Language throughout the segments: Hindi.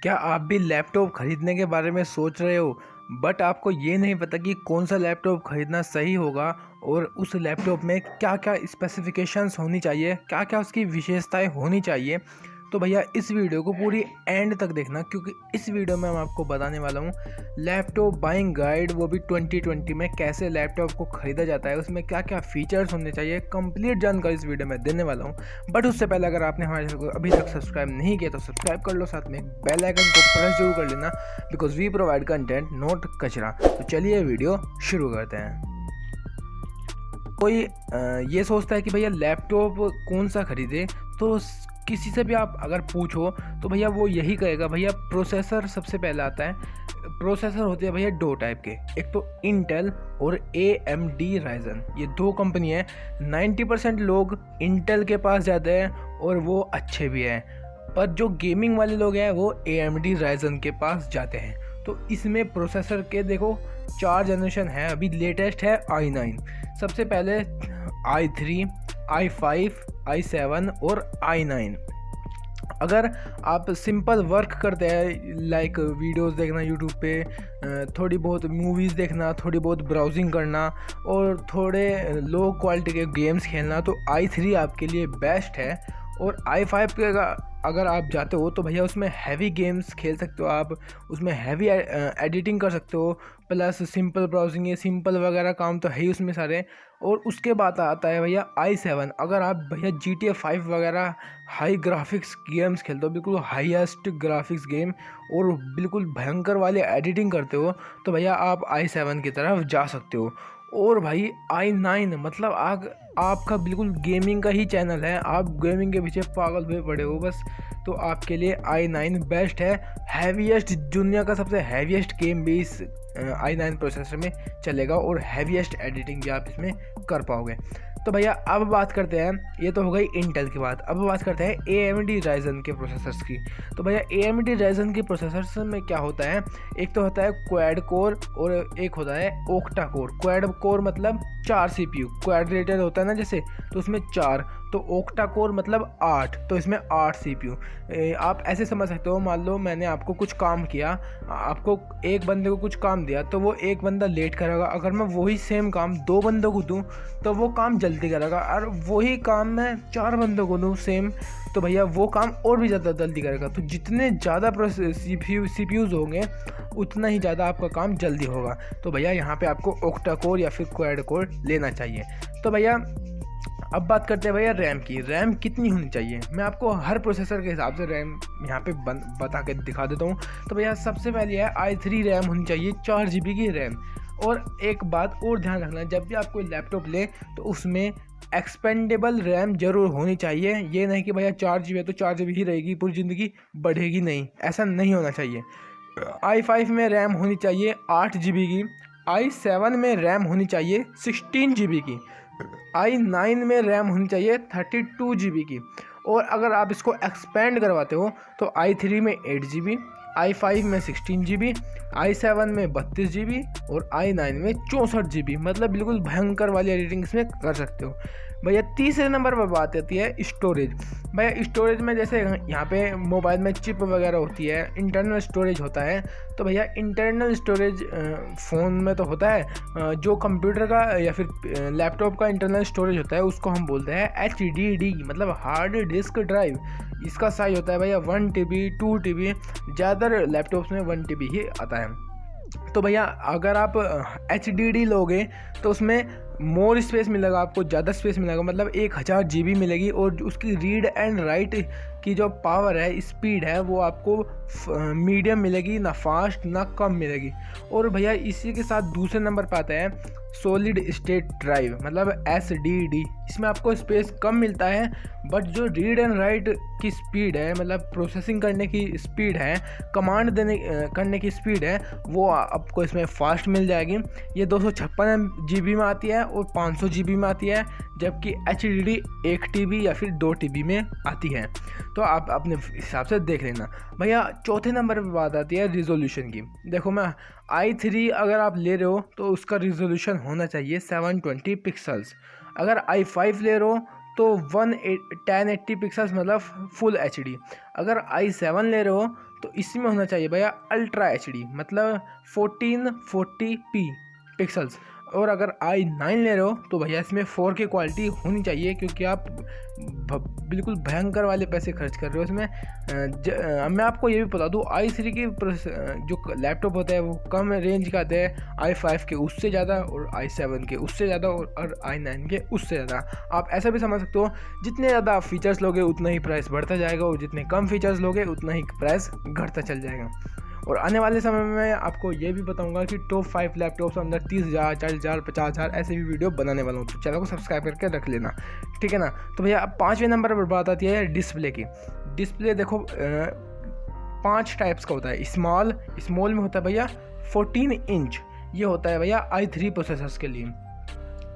क्या आप भी लैपटॉप खरीदने के बारे में सोच रहे हो बट आपको ये नहीं पता कि कौन सा लैपटॉप खरीदना सही होगा और उस लैपटॉप में क्या क्या स्पेसिफिकेशंस होनी चाहिए, क्या क्या उसकी विशेषताएं होनी चाहिए। तो भैया इस वीडियो को पूरी एंड तक देखना, क्योंकि इस वीडियो में मैं आपको बताने वाला हूँ लैपटॉप बाइंग गाइड, वो भी 2020 में कैसे लैपटॉप को ख़रीदा जाता है, उसमें क्या क्या फीचर्स होने चाहिए। कंप्लीट जानकारी इस वीडियो में देने वाला हूँ। बट उससे पहले अगर आपने हमारे चैनल को अभी तक सब्सक्राइब नहीं किया तो सब्सक्राइब कर लो, साथ में बेल आइकन को प्रेस जरूर कर लेना, because we provide content not कचरा। तो चलिए वीडियो शुरू करते हैं। कोई ये सोचता है कि भैया लैपटॉप कौन सा खरीदे, तो किसी से भी आप अगर पूछो तो भैया वो यही कहेगा भैया प्रोसेसर सबसे पहले आता है। प्रोसेसर होते हैं भैया दो टाइप के, एक तो इंटेल और AMD राइजन, ये दो कंपनी है। 90% लोग इंटेल के पास जाते हैं और वो अच्छे भी हैं, पर जो गेमिंग वाले लोग हैं वो AMD राइजन के पास जाते हैं। तो इसमें प्रोसेसर के देखो 4 जनरेशन है, अभी लेटेस्ट है i9, सबसे पहले i3, i5, i7 और i9। अगर आप सिंपल वर्क करते हैं, लाइक वीडियोस देखना यूट्यूब पे, थोड़ी बहुत मूवीज़ देखना, थोड़ी बहुत ब्राउजिंग करना और थोड़े लो क्वालिटी के गेम्स खेलना, तो i3 आपके लिए बेस्ट है। और i5 के अगर आप जाते हो तो भैया उसमें हैवी गेम्स खेल सकते हो, आप उसमें हैवी एडिटिंग कर सकते हो, प्लस सिंपल ब्राउजिंग, ये सिंपल वगैरह काम तो है ही उसमें सारे। और उसके बाद आता है भैया i7। अगर आप भैया GTA 5 वगैरह हाई ग्राफिक्स गेम्स खेलते हो, बिल्कुल हाईएस्ट ग्राफिक्स गेम और बिल्कुल भयंकर वाले एडिटिंग करते हो, तो भैया आप i7 की तरफ जा सकते हो। और भाई i9 मतलब आपका बिल्कुल गेमिंग का ही चैनल है, आप गेमिंग के पीछे पागल हुए पड़े हो बस, तो आपके लिए i9 बेस्ट है। हैवीएस्ट, दुनिया का सबसे हैवीएस्ट गेम भी इस i9 प्रोसेसर में चलेगा और हैवीएस्ट एडिटिंग भी आप इसमें कर पाओगे। तो भैया अब बात करते हैं, ये तो हो गई इंटेल की बात, अब बात करते हैं AMD राइजन के प्रोसेसर्स की। तो भैया AMD राइजन के प्रोसेसर्स में क्या होता है, एक तो होता है क्वाड कोर और एक होता है ओक्टा कोर। क्वाड कोर मतलब 4 CPU, क्वाड्रेटर होता है ना जैसे, तो उसमें 4, तो ओक्टा कोर मतलब 8, तो इसमें 8 CPU। आप ऐसे समझ सकते हो, मान लो मैंने आपको कुछ काम किया, आपको एक बंदे को कुछ काम दिया, तो वो एक बंदा लेट करेगा। अगर मैं वही सेम काम 2 बंदों को दूँ तो वो काम जल्दी करेगा, और वही काम मैं 4 बंदों को दूँ सेम, तो भैया वो काम और भी ज़्यादा जल्दी करेगा। तो जितने ज़्यादा CPUs होंगे उतना ही ज़्यादा आपका काम जल्दी होगा। तो भैया यहाँ पे आपको ओक्टा कोर या फिर क्वाड कोर लेना चाहिए। तो भैया अब बात करते हैं भैया रैम की। रैम कितनी होनी चाहिए, मैं आपको हर प्रोसेसर के हिसाब से रैम यहाँ पे बता के दिखा देता हूँ। तो भैया सबसे पहले है i3 रैम होनी चाहिए, 4 GB की रैम। और एक बात और ध्यान रखना, जब भी आप कोई लैपटॉप लें तो उसमें एक्सपेंडेबल रैम जरूर होनी चाहिए। ये नहीं कि भैया 4 GB है तो 4 GB ही रहेगी, पूरी ज़िंदगी बढ़ेगी नहीं, ऐसा नहीं होना चाहिए। i5 में रैम होनी चाहिए 8 GB की, i7 में रैम होनी चाहिए 16 GB की, i9 में रैम होनी चाहिए 32 GB की। और अगर आप इसको एक्सपेंड करवाते हो तो i3 में 8 GB, i5 में 16 GB, i7 में 32 GB और i9 में 64 GB। मतलब बिल्कुल भयंकर वाली एडिटिंग इसमें कर सकते हो। भैया तीसरे नंबर पर बात आती है स्टोरेज। भैया स्टोरेज में जैसे यहाँ पे मोबाइल में चिप वगैरह होती है, इंटरनल स्टोरेज होता है। तो भैया इंटरनल स्टोरेज फ़ोन में तो होता है, जो कंप्यूटर का या फिर लैपटॉप का इंटरनल स्टोरेज होता है उसको हम बोलते हैं HDD, मतलब हार्ड डिस्क ड्राइव। इसका साइज होता है भैया 1 TB, 2 TB, ज़्यादातर लैपटॉप्स में 1 TB ही आता है। तो भैया अगर आप HDD लोगे तो उसमें मोर स्पेस मिलेगा, आपको ज़्यादा स्पेस मिलेगा, मतलब 1000 GB मिलेगी। और उसकी रीड एंड राइट की जो पावर है, स्पीड है, वो आपको मीडियम मिलेगी, ना फास्ट ना कम मिलेगी। और भैया इसी के साथ दूसरे नंबर पर आता है सॉलिड स्टेट ड्राइव, मतलब SDD। इसमें आपको स्पेस कम मिलता है, बट जो रीड एंड राइट की स्पीड है, मतलब प्रोसेसिंग करने की स्पीड है, कमांड करने की स्पीड है, वो आपको इसमें फास्ट मिल जाएगी। ये 256 GB में आती है और 500 GB में आती है, जबकि HDD 1 TB या फिर 2 TB में आती है। तो आप अपने हिसाब से देख लेना। भैया चौथे नंबर पर बात आती है रिजोल्यूशन की। देखो मैं i3 अगर आप ले रहे हो तो उसका रिजोल्यूशन होना चाहिए 720 पिक्सल्स। अगर i5 ले रहे हो तो 1080 पिक्सल्स मतलब फुल HD। अगर i7 ले रहे हो तो इसमें होना चाहिए भैया अल्ट्रा HD मतलब 1440p पिक्सल्स। और अगर i9 ले रहे हो तो भैया इसमें 4K क्वालिटी होनी चाहिए, क्योंकि आप बिल्कुल भयंकर वाले पैसे खर्च कर रहे हो इसमें। मैं आपको ये भी बता दूँ, i3 की जो लैपटॉप होता है वो कम रेंज का आता है, i5 के उससे ज़्यादा और i7 के उससे ज़्यादा और i9 के उससे ज़्यादा। आप ऐसा भी समझ सकते हो, जितने ज़्यादा आप फीचर्स लोगे उतना ही प्राइस बढ़ता जाएगा, और जितने कम फीचर्स लोगे उतना ही प्राइस घटता चल जाएगा। और आने वाले समय में आपको ये भी बताऊंगा कि टॉप 5 लैपटॉप्स अंदर 30,000, 40,000, 50,000 ऐसे भी वीडियो बनाने वाला हूँ, तो चैनल को सब्सक्राइब करके रख लेना, ठीक है ना। तो भैया अब 5वें नंबर पर बात आती है डिस्प्ले की। डिस्प्ले देखो 5 टाइप्स का होता है। स्मॉल में होता है भैया 14 इंच, ये होता है भैया i3 प्रोसेसर्स के लिए।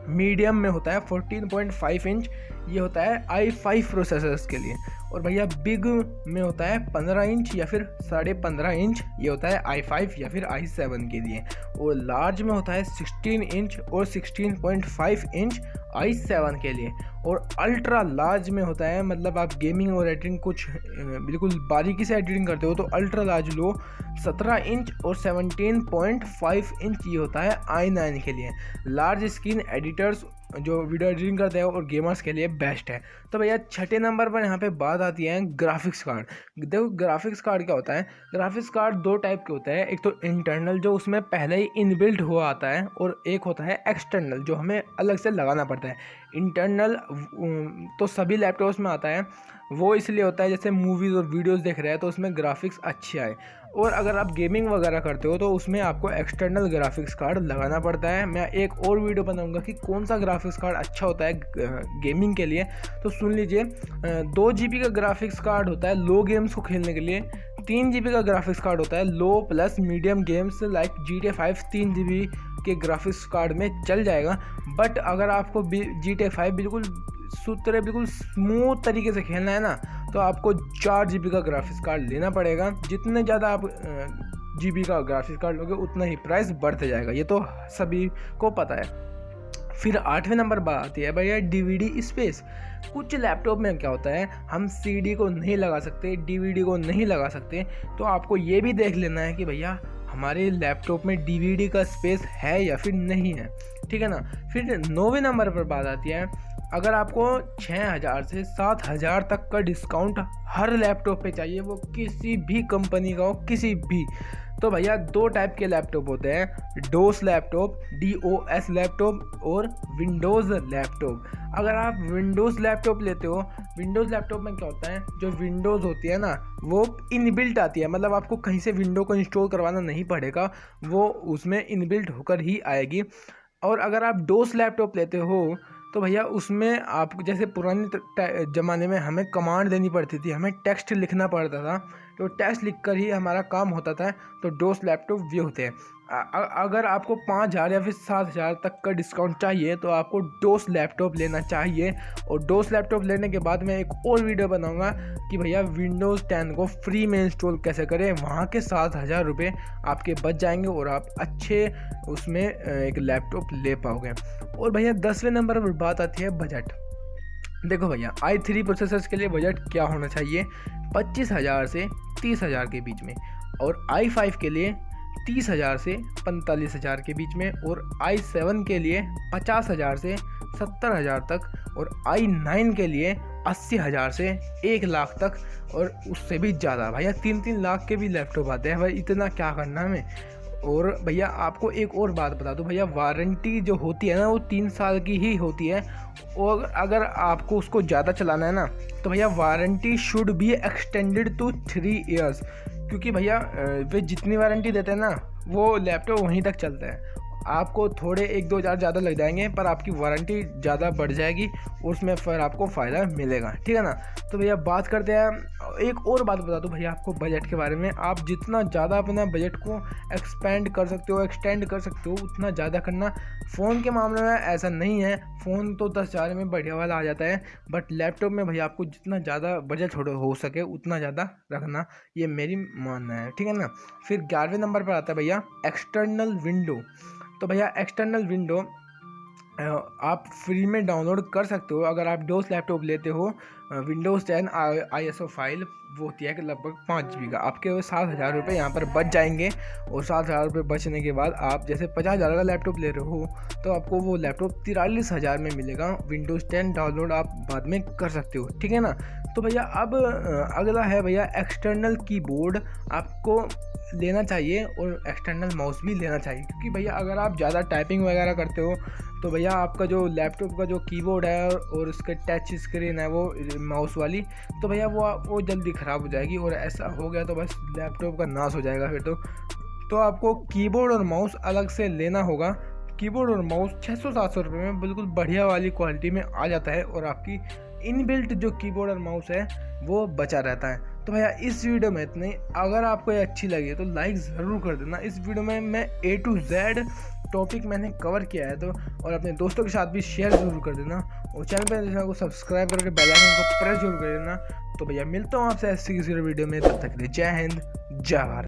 मीडियम में होता है 14.5 इंच, ये होता है i5 प्रोसेसर्स के लिए। और भैया बिग में होता है 15 इंच या फिर 15.5 इंच, ये होता है i5 या फिर i7 के लिए। और लार्ज में होता है 16 इंच और 16.5 इंच i7 के लिए। और अल्ट्रा लार्ज में होता है, मतलब आप गेमिंग और एडिटिंग कुछ बिल्कुल बारीकी से एडिटिंग करते हो तो अल्ट्रा लार्ज लो 17 इंच और 17.5 इंच, ये होता है i9 के लिए। लार्ज स्क्रीन एडिटर्स जो वीडियो एडिटिंग करते हैं और गेमर्स के लिए बेस्ट है। तो भैया 6ठे नंबर पर यहाँ पे बात आती है ग्राफिक्स कार्ड। देखो ग्राफिक्स कार्ड क्या होता है, ग्राफिक्स कार्ड 2 टाइप के होते हैं, एक तो इंटरनल जो उसमें पहले ही इनबिल्ट हुआ आता है, और एक होता है एक्सटर्नल जो हमें अलग से लगाना पड़ता है। इंटरनल तो सभी लैपटॉप्स में आता है, वो इसलिए होता है जैसे मूवीज़ और वीडियोस देख रहे हैं तो उसमें ग्राफिक्स अच्छे आए। और अगर आप गेमिंग वगैरह करते हो तो उसमें आपको एक्सटर्नल ग्राफिक्स कार्ड लगाना पड़ता है। मैं एक और वीडियो बनाऊंगा कि कौन सा ग्राफिक्स कार्ड अच्छा होता है गेमिंग के लिए, तो सुन लीजिए। 2 GB का ग्राफिक्स कार्ड होता है लो गेम्स को खेलने के लिए। 3 GB का ग्राफिक्स कार्ड होता है low plus medium games like GTA 5 3 GB के ग्राफिक्स कार्ड में चल जाएगा। बट अगर आपको GTA 5 बिल्कुल सूत्र बिल्कुल स्मूथ तरीके से खेलना है ना, तो आपको 4 GB का ग्राफिक्स कार्ड लेना पड़ेगा। जितने ज़्यादा आप GB का ग्राफिक्स कार्ड लोगे उतना ही प्राइस बढ़ते जाएगा, ये तो सभी को पता है। फिर 8वें नंबर पर आती है भैया DVD स्पेस। कुछ लैपटॉप में क्या होता है, हम CD को नहीं लगा सकते, DVD को नहीं लगा सकते, तो आपको ये भी देख लेना है कि भैया हमारे लैपटॉप में DVD का स्पेस है या फिर नहीं है, ठीक है ना। फिर 9वें नंबर पर बात आती है, अगर आपको 6,000 से 7,000 तक का डिस्काउंट हर लैपटॉप पे चाहिए, वो किसी भी कंपनी का हो, किसी भी, तो भैया 2 टाइप के लैपटॉप होते हैं, डोस लैपटॉप, DOS लैपटॉप और विंडोज़ लैपटॉप। अगर आप विंडोज़ लैपटॉप लेते हो, विंडोज़ लैपटॉप में क्या होता है, जो विंडोज़ होती है ना वो इनबिल्ट आती है, मतलब आपको कहीं से विंडो को इंस्टॉल करवाना नहीं पड़ेगा, वो उसमें इनबिल्ट होकर ही आएगी। और अगर आप डोस लैपटॉप लेते हो तो भैया उसमें आप जैसे पुराने ज़माने में हमें कमांड देनी पड़ती थी, हमें टेक्स्ट लिखना पड़ता था, तो टेक्स्ट लिखकर ही हमारा काम होता था। तो डोस लैपटॉप ये होते हैं। अगर आपको 5,000 या फिर 7,000 तक का डिस्काउंट चाहिए तो आपको डोस लैपटॉप लेना चाहिए। और डोस लैपटॉप लेने के बाद मैं एक और वीडियो बनाऊंगा कि भैया विंडोज़ 10 को फ्री में इंस्टॉल कैसे करें, वहाँ के 7,000 रुपये आपके बच जाएंगे और आप अच्छे उसमें एक लैपटॉप ले पाओगे। और भैया 10वें नंबर पर बात आती है बजट। देखो भैया i3 प्रोसेसर्स के लिए बजट क्या होना चाहिए, 25,000 से 30,000 के बीच में, और i5 के लिए 30,000 से 45,000 के बीच में, और i7 के लिए 50,000 से 70,000 तक, और i9 के लिए 80,000 से 1 लाख तक, और उससे भी ज़्यादा। भैया 3-3 लाख के भी लैपटॉप आते हैं, भाई इतना क्या करना हमें। और भैया आपको एक और बात बता दूं, भैया वारंटी जो होती है ना वो 3 साल की ही होती है, और अगर आपको उसको ज़्यादा चलाना है ना तो भैया warranty should be extended to 3 years, क्योंकि भैया वे जितनी वारंटी देते हैं ना वो लैपटॉप वहीं तक चलता है। आपको थोड़े 1-2 हज़ार ज़्यादा लग जाएंगे पर आपकी वारंटी ज़्यादा बढ़ जाएगी, उसमें फिर आपको फ़ायदा मिलेगा, ठीक है ना। तो भैया बात करते हैं, एक और बात बता दूं भैया आपको बजट के बारे में। आप जितना ज़्यादा अपना बजट को एक्सपेंड कर सकते हो, एक्सटेंड कर सकते हो, उतना ज़्यादा करना। फ़ोन के मामले में ऐसा नहीं है, फ़ोन तो 10,000 में बढ़िया वाला आ जाता है, बट लैपटॉप में भैया आपको जितना ज़्यादा बजट हो सके उतना ज़्यादा रखना, ये मेरी मानना है, ठीक है ना। फिर 11वें नंबर पर आता है भैया एक्सटर्नल विंडो। तो भैया एक्सटर्नल विंडो आप फ्री में डाउनलोड कर सकते हो। अगर आप डोस लैपटॉप लेते हो विंडोज़ 10 ISO फाइल वो होती है कि लगभग 5 GB का, आपके वो 7,000 रुपये यहाँ पर बच जाएंगे। और 7,000 रुपये बचने के बाद आप जैसे 50,000 का लैपटॉप ले रहे हो तो आपको वो लैपटॉप 43,000 में मिलेगा। विंडोज़ 10 डाउनलोड आप बाद में कर सकते हो, ठीक है ना। तो भैया अब अगला है भैया एक्सटर्नल कीबोर्ड आपको लेना चाहिए और एक्सटर्नल माउस भी लेना चाहिए, क्योंकि भैया अगर आप ज़्यादा टाइपिंग वगैरह करते हो तो भैया आपका जो लैपटॉप का जो कीबोर्ड है और उसके टच स्क्रीन है वो माउस वाली, तो भैया वो जल्दी ख़राब हो जाएगी। और ऐसा हो गया तो बस लैपटॉप का नाश हो जाएगा फिर तो आपको कीबोर्ड और माउस अलग से लेना होगा। कीबोर्ड और माउस 600-700 रुपये में बिल्कुल बढ़िया वाली क्वालिटी में आ जाता है और आपकी इनबिल्ट जो कीबोर्ड और माउस है वो बचा रहता है। तो भैया इस वीडियो में इतने, अगर आपको ये अच्छी लगी तो लाइक ज़रूर कर देना। इस वीडियो में मैं A to Z टॉपिक मैंने कवर किया है तो, और अपने दोस्तों के साथ भी शेयर ज़रूर कर देना और चैनल को सब्सक्राइब करके बेल आइकन को प्रेस जरूर कर देना। तो भैया मिलता हूँ आपसे ऐसी किसी वीडियो में, तब तक के लिए जय हिंद जय भारत।